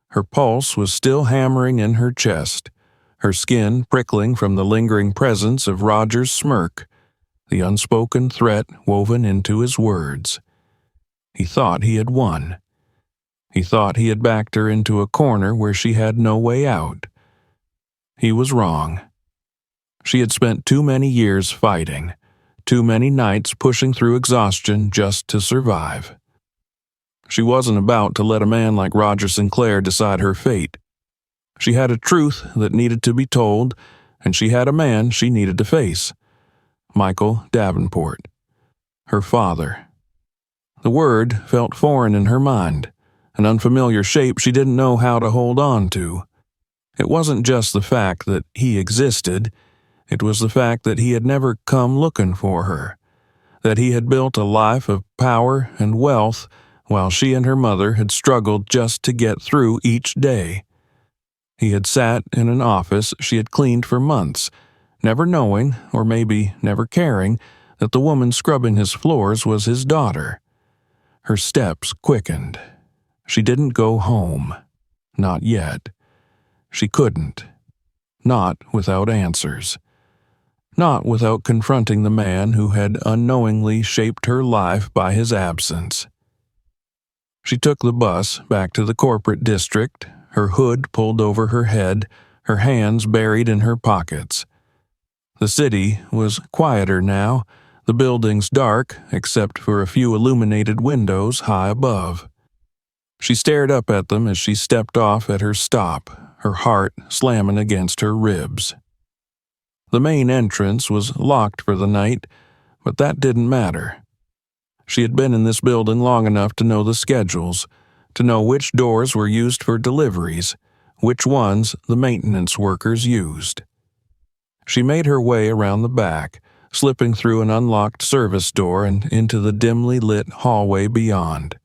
Her pulse was still hammering in her chest, her skin prickling from the lingering presence of Roger's smirk, the unspoken threat woven into his words. He thought he had won. He thought he had backed her into a corner where she had no way out. He was wrong. She had spent too many years fighting, too many nights pushing through exhaustion just to survive. She wasn't about to let a man like Roger Sinclair decide her fate. She had a truth that needed to be told, and she had a man she needed to face. Michael Davenport. Her father. The word felt foreign in her mind, an unfamiliar shape she didn't know how to hold on to. It wasn't just the fact that he existed, it was the fact that he had never come looking for her, that he had built a life of power and wealth while she and her mother had struggled just to get through each day. He had sat in an office she had cleaned for months, never knowing, or maybe never caring, that the woman scrubbing his floors was his daughter. Her steps quickened. She didn't go home. Not yet. She couldn't. Not without answers. Not without confronting the man who had unknowingly shaped her life by his absence. She took the bus back to the corporate district, her hood pulled over her head, her hands buried in her pockets. The city was quieter now, the buildings dark except for a few illuminated windows high above. She stared up at them as she stepped off at her stop, her heart slamming against her ribs. The main entrance was locked for the night, but that didn't matter. She had been in this building long enough to know the schedules, to know which doors were used for deliveries, which ones the maintenance workers used. She made her way around the back, slipping through an unlocked service door and into the dimly lit hallway beyond.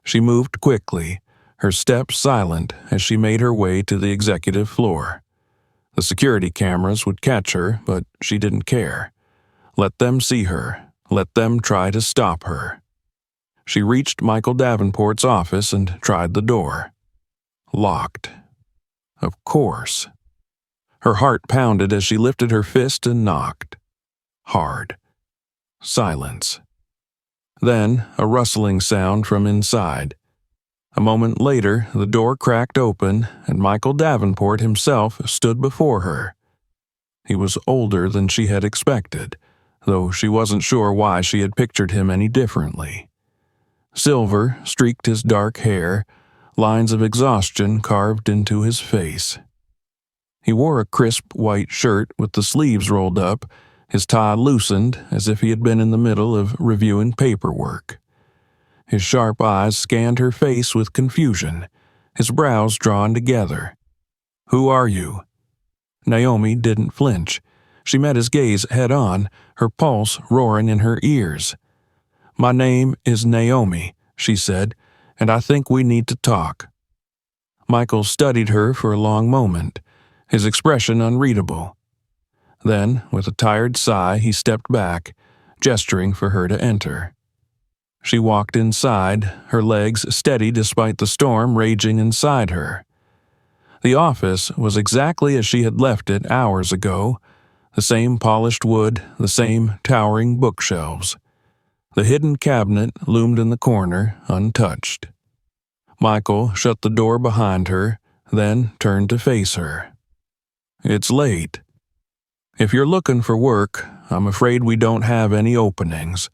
She moved quickly, her steps silent as she made her way to the executive floor. The security cameras would catch her, but she didn't care. Let them see her. Let them try to stop her. She reached Michael Davenport's office and tried the door. Locked. Of course. Her heart pounded as she lifted her fist and knocked. Hard. Silence. Then a rustling sound from inside. A moment later, the door cracked open, and Michael Davenport himself stood before her. He was older than she had expected, though she wasn't sure why she had pictured him any differently. Silver streaked his dark hair, lines of exhaustion carved into his face. He wore a crisp white shirt with the sleeves rolled up, his tie loosened as if he had been in the middle of reviewing paperwork. His sharp eyes scanned her face with confusion, his brows drawn together. "Who are you?" Naomi didn't flinch. She met his gaze head-on, her pulse roaring in her ears. "My name is Naomi," she said, "and I think we need to talk." Michael studied her for a long moment, his expression unreadable. Then, with a tired sigh, he stepped back, gesturing for her to enter. She walked inside, her legs steady despite the storm raging inside her. The office was exactly as she had left it hours ago, the same polished wood, the same towering bookshelves. The hidden cabinet loomed in the corner, untouched. Michael shut the door behind her, then turned to face her. "It's late. If you're looking for work, I'm afraid we don't have any openings."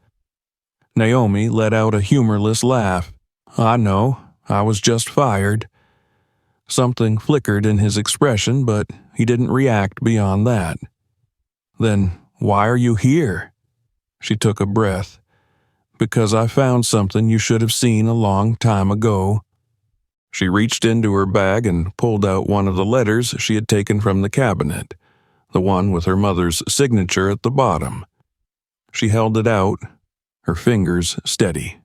Naomi let out a humorless laugh. "I know, I was just fired." Something flickered in his expression, but he didn't react beyond that. "Then why are you here?" She took a breath. "Because I found something you should have seen a long time ago." She reached into her bag and pulled out one of the letters she had taken from the cabinet, the one with her mother's signature at the bottom. She held it out, her fingers steady.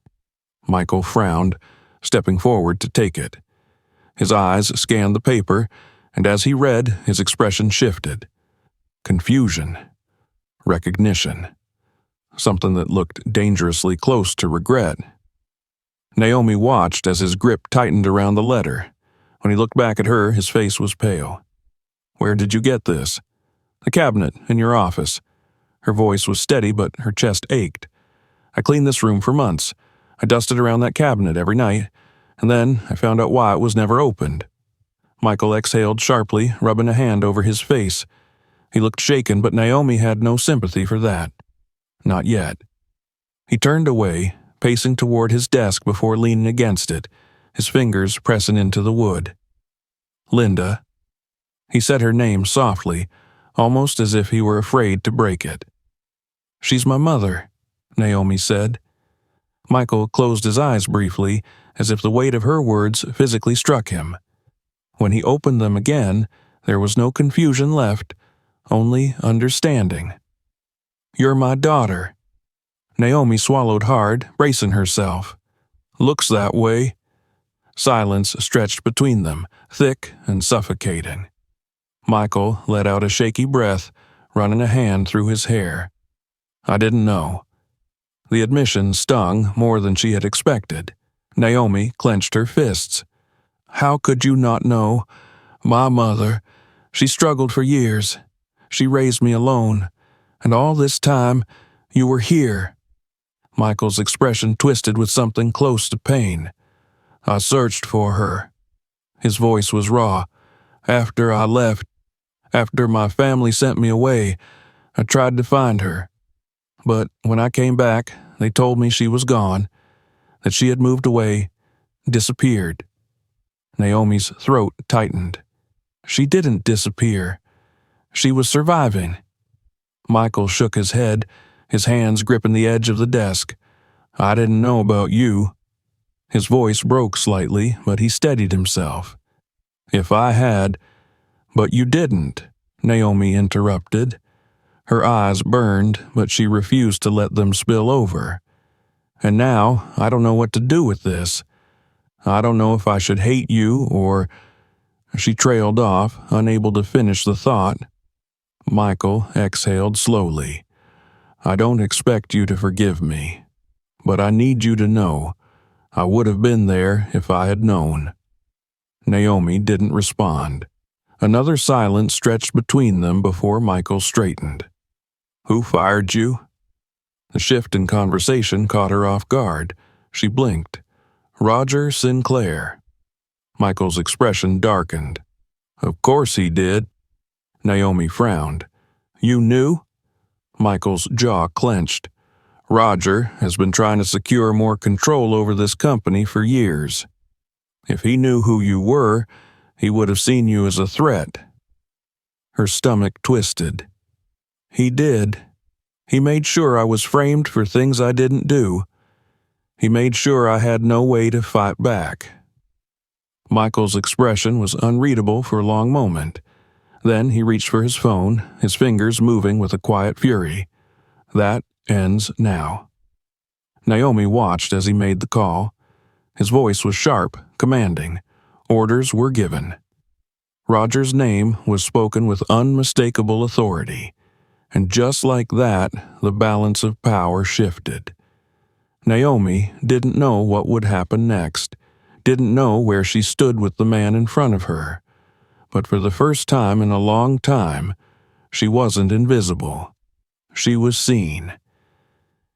Michael frowned, stepping forward to take it. His eyes scanned the paper, And as he read, his expression shifted. Confusion. Recognition. Something that looked dangerously close to regret. Naomi watched as his grip tightened around the letter. When he looked back at her, his face was pale. "Where did you get this?" "The cabinet, in your office." Her voice was steady, but her chest ached. "I cleaned this room for months. I dusted around that cabinet every night, and then I found out why it was never opened." Michael exhaled sharply, rubbing a hand over his face. He looked shaken, but Naomi had no sympathy for that. Not yet. He turned away, pacing toward his desk before leaning against it, his fingers pressing into the wood. "Linda." He said her name softly, almost as if he were afraid to break it. "She's my mother," Naomi said. Michael closed his eyes briefly, as if the weight of her words physically struck him. When he opened them again, there was no confusion left, only understanding. "You're my daughter." Naomi swallowed hard, bracing herself. "Looks that way." Silence stretched between them, thick and suffocating. Michael let out a shaky breath, running a hand through his hair. "I didn't know." The admission stung more than she had expected. Naomi clenched her fists. "How could you not know? My mother, she struggled for years. She raised me alone. And all this time, you were here." Michael's expression twisted with something close to pain. "I searched for her." His voice was raw. "After I left, after my family sent me away, I tried to find her. But when I came back, they told me she was gone, that she had moved away, disappeared." Naomi's throat tightened. "She didn't disappear. She was surviving." Michael shook his head, his hands gripping the edge of the desk. "I didn't know about you." His voice broke slightly, but he steadied himself. "If I had—" "But you didn't," Naomi interrupted. Her eyes burned, but she refused to let them spill over. "And now, I don't know what to do with this. I don't know if I should hate you or—" She trailed off, unable to finish the thought. Michael exhaled slowly. "I don't expect you to forgive me, but I need you to know I would have been there if I had known." Naomi didn't respond. Another silence stretched between them before Michael straightened. "Who fired you?" The shift in conversation caught her off guard. She blinked. "Roger Sinclair." Michael's expression darkened. "Of course he did." Naomi frowned. "You knew?" Michael's jaw clenched. "Roger has been trying to secure more control over this company for years. If he knew who you were, he would have seen you as a threat." Her stomach twisted. "He did. He made sure I was framed for things I didn't do. He made sure I had no way to fight back." Michael's expression was unreadable for a long moment. Then he reached for his phone, his fingers moving with a quiet fury. "That ends now." Naomi watched as he made the call. His voice was sharp, commanding. Orders were given. Roger's name was spoken with unmistakable authority. And just like that, the balance of power shifted. Naomi didn't know what would happen next, didn't know where she stood with the man in front of her. But for the first time in a long time, she wasn't invisible. She was seen.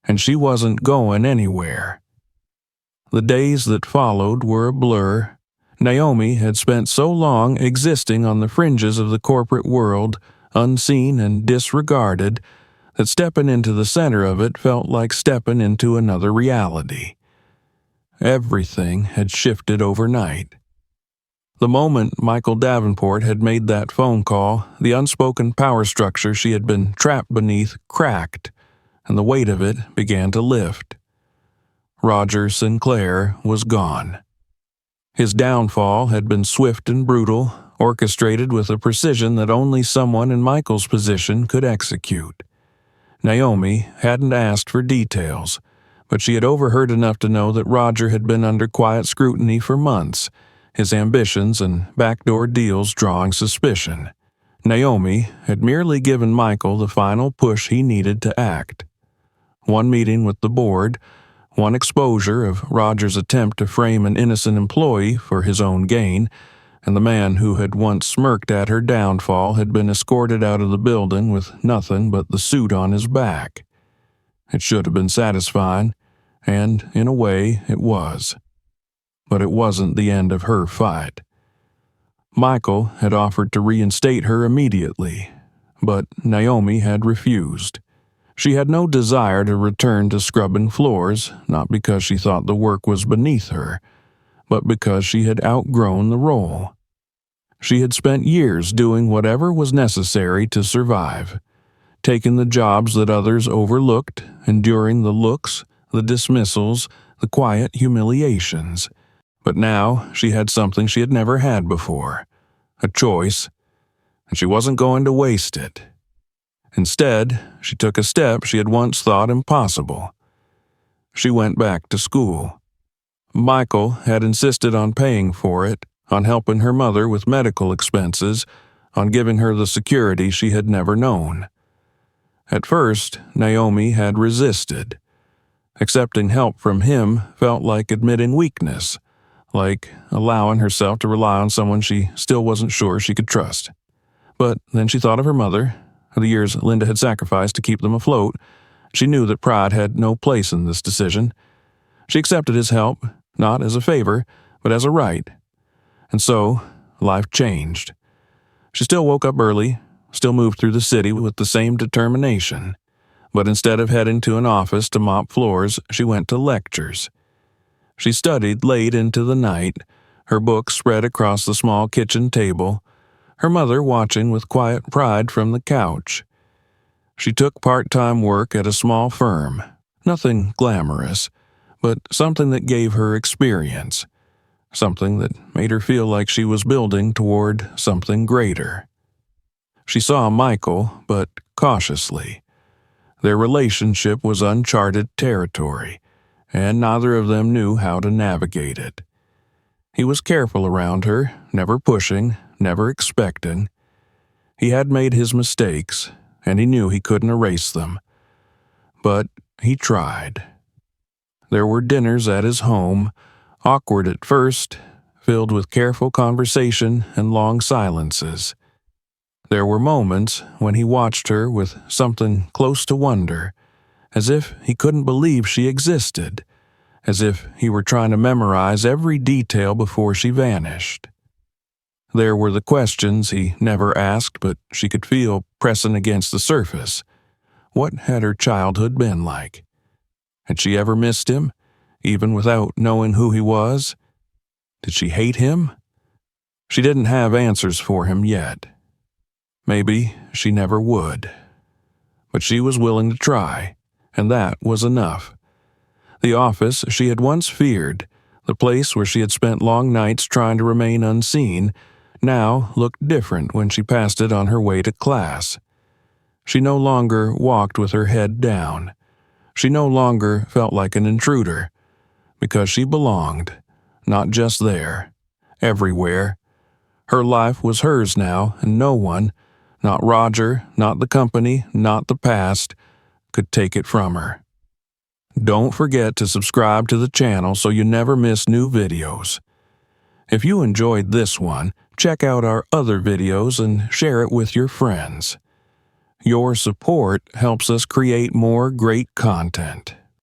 And she wasn't going anywhere. The days that followed were a blur. Naomi had spent so long existing on the fringes of the corporate world, unseen and disregarded, that stepping into the center of it felt like stepping into another reality. Everything had shifted overnight. The moment Michael Davenport had made that phone call, the unspoken power structure she had been trapped beneath cracked, and the weight of it began to lift. Roger Sinclair was gone. His downfall had been swift and brutal, orchestrated with a precision that only someone in Michael's position could execute. Naomi hadn't asked for details, but she had overheard enough to know that Roger had been under quiet scrutiny for months, his ambitions and backdoor deals drawing suspicion. Naomi had merely given Michael the final push he needed to act. One meeting with the board, one exposure of Roger's attempt to frame an innocent employee for his own gain, and the man who had once smirked at her downfall had been escorted out of the building with nothing but the suit on his back. It should have been satisfying, and in a way it was. But it wasn't the end of her fight. Michael had offered to reinstate her immediately, but Naomi had refused. She had no desire to return to scrubbing floors, not because she thought the work was beneath her, but because she had outgrown the role. She had spent years doing whatever was necessary to survive, taking the jobs that others overlooked, enduring the looks, the dismissals, the quiet humiliations. But now she had something she had never had before, a choice, and she wasn't going to waste it. Instead, she took a step she had once thought impossible. She went back to school. Michael had insisted on paying for it, on helping her mother with medical expenses, on giving her the security she had never known. At first, Naomi had resisted. Accepting help from him felt like admitting weakness, like allowing herself to rely on someone she still wasn't sure she could trust. But then she thought of her mother, the years Linda had sacrificed to keep them afloat. She knew that pride had no place in this decision. She accepted his help, not as a favor, but as a right. And so, life changed. She still woke up early, still moved through the city with the same determination. But instead of heading to an office to mop floors, she went to lectures. She studied late into the night, her books spread across the small kitchen table, her mother watching with quiet pride from the couch. She took part-time work at a small firm, nothing glamorous, but something that gave her experience, something that made her feel like she was building toward something greater. She saw Michael, but cautiously. Their relationship was uncharted territory, and neither of them knew how to navigate it. He was careful around her, never pushing, never expecting. He had made his mistakes, and he knew he couldn't erase them. But he tried. There were dinners at his home, awkward at first, filled with careful conversation and long silences. There were moments when he watched her with something close to wonder, as if he couldn't believe she existed, as if he were trying to memorize every detail before she vanished. There were the questions he never asked, but she could feel pressing against the surface. What had her childhood been like? Had she ever missed him, even without knowing who he was? Did she hate him? She didn't have answers for him yet. Maybe she never would. But she was willing to try, and that was enough. The office she had once feared, the place where she had spent long nights trying to remain unseen, now looked different when she passed it on her way to class. She no longer walked with her head down. She no longer felt like an intruder, because she belonged, not just there, everywhere. Her life was hers now, and no one, not Roger, not the company, not the past, could take it from her. Don't forget to subscribe to the channel so you never miss new videos. If you enjoyed this one, check out our other videos and share it with your friends. Your support helps us create more great content.